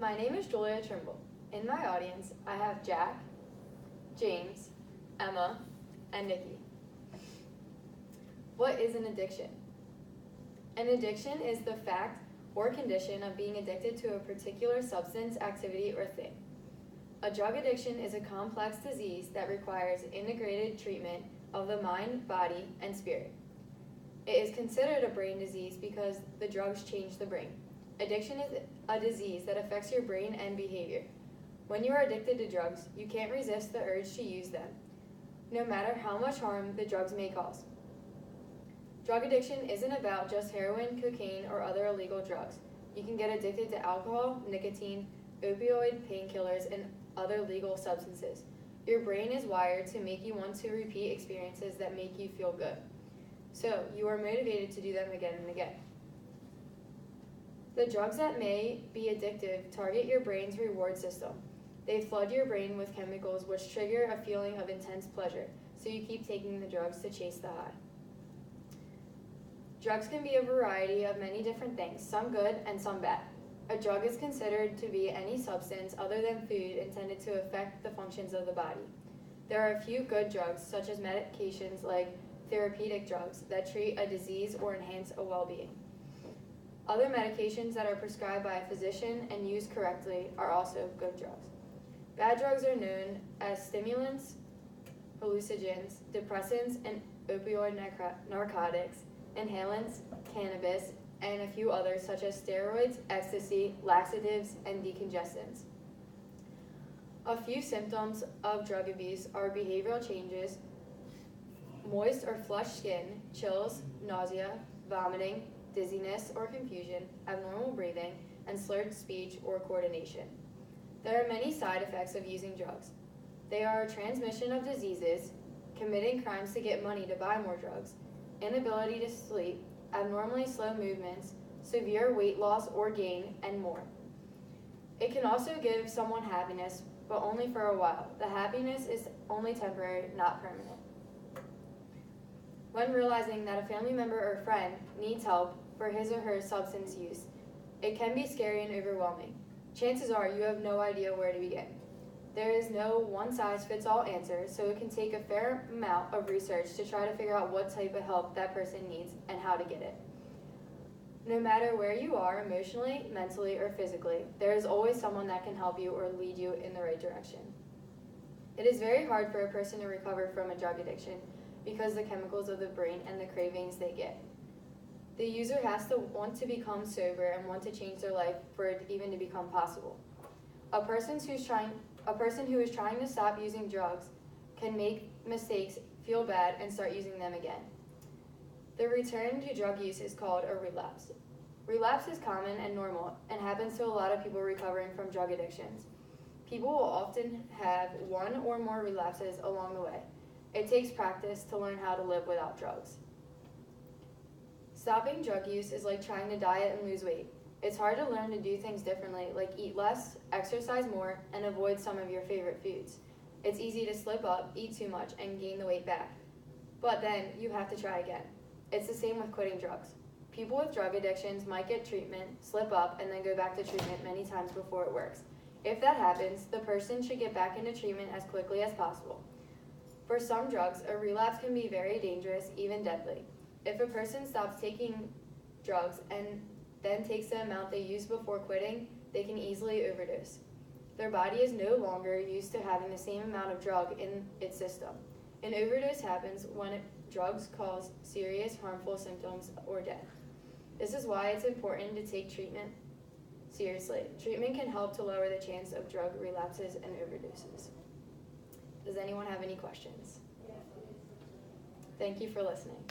My name is Julia Trimble. In my audience, I have Jack, James, Emma, and Nikki. What is an addiction? An addiction is the fact or condition of being addicted to a particular substance, activity, or thing. A drug addiction is a complex disease that requires integrated treatment of the mind, body, and spirit. It is considered a brain disease because the drugs change the brain. Addiction is a disease that affects your brain and behavior. When you are addicted to drugs, you can't resist the urge to use them, no matter how much harm the drugs may cause. Drug addiction isn't about just heroin, cocaine, or other illegal drugs. You can get addicted to alcohol, nicotine, opioid, painkillers, and other legal substances. Your brain is wired to make you want to repeat experiences that make you feel good. So you are motivated to do them again and again. The drugs that may be addictive target your brain's reward system. They flood your brain with chemicals which trigger a feeling of intense pleasure, so you keep taking the drugs to chase the high. Drugs can be a variety of many different things, some good and some bad. A drug is considered to be any substance other than food intended to affect the functions of the body. There are a few good drugs, such as medications like therapeutic drugs that treat a disease or enhance a well-being. Other medications that are prescribed by a physician and used correctly are also good drugs. Bad drugs are known as stimulants, hallucinogens, depressants, and opioid narcotics, inhalants, cannabis, and a few others such as steroids, ecstasy, laxatives, and decongestants. A few symptoms of drug abuse are behavioral changes, moist or flushed skin, chills, nausea, vomiting, dizziness or confusion, abnormal breathing, and slurred speech or coordination. There are many side effects of using drugs. They are transmission of diseases, committing crimes to get money to buy more drugs, inability to sleep, abnormally slow movements, severe weight loss or gain, and more. It can also give someone happiness, but only for a while. The happiness is only temporary, not permanent. When realizing that a family member or friend needs help for his or her substance use, it can be scary and overwhelming. Chances are you have no idea where to begin. There is no one-size-fits-all answer, so it can take a fair amount of research to try to figure out what type of help that person needs and how to get it. No matter where you are emotionally, mentally, or physically, there is always someone that can help you or lead you in the right direction. It is very hard for a person to recover from a drug addiction because the chemicals of the brain and the cravings they get. The user has to want to become sober and want to change their life for it even to become possible. A person who is trying to stop using drugs can make mistakes, feel bad, and start using them again. The return to drug use is called a relapse. Relapse is common and normal and happens to a lot of people recovering from drug addictions. People will often have one or more relapses along the way. It takes practice to learn how to live without drugs. Stopping drug use is like trying to diet and lose weight. It's hard to learn to do things differently, like eat less, exercise more, and avoid some of your favorite foods. It's easy to slip up, eat too much, and gain the weight back. But then you have to try again. It's the same with quitting drugs. People with drug addictions might get treatment, slip up, and then go back to treatment many times before it works. If that happens, the person should get back into treatment as quickly as possible. For some drugs, a relapse can be very dangerous, even deadly. If a person stops taking drugs and then takes the amount they used before quitting, they can easily overdose. Their body is no longer used to having the same amount of drug in its system. An overdose happens when drugs cause serious harmful symptoms or death. This is why it's important to take treatment seriously. Treatment can help to lower the chance of drug relapses and overdoses. Does anyone have any questions? Thank you for listening.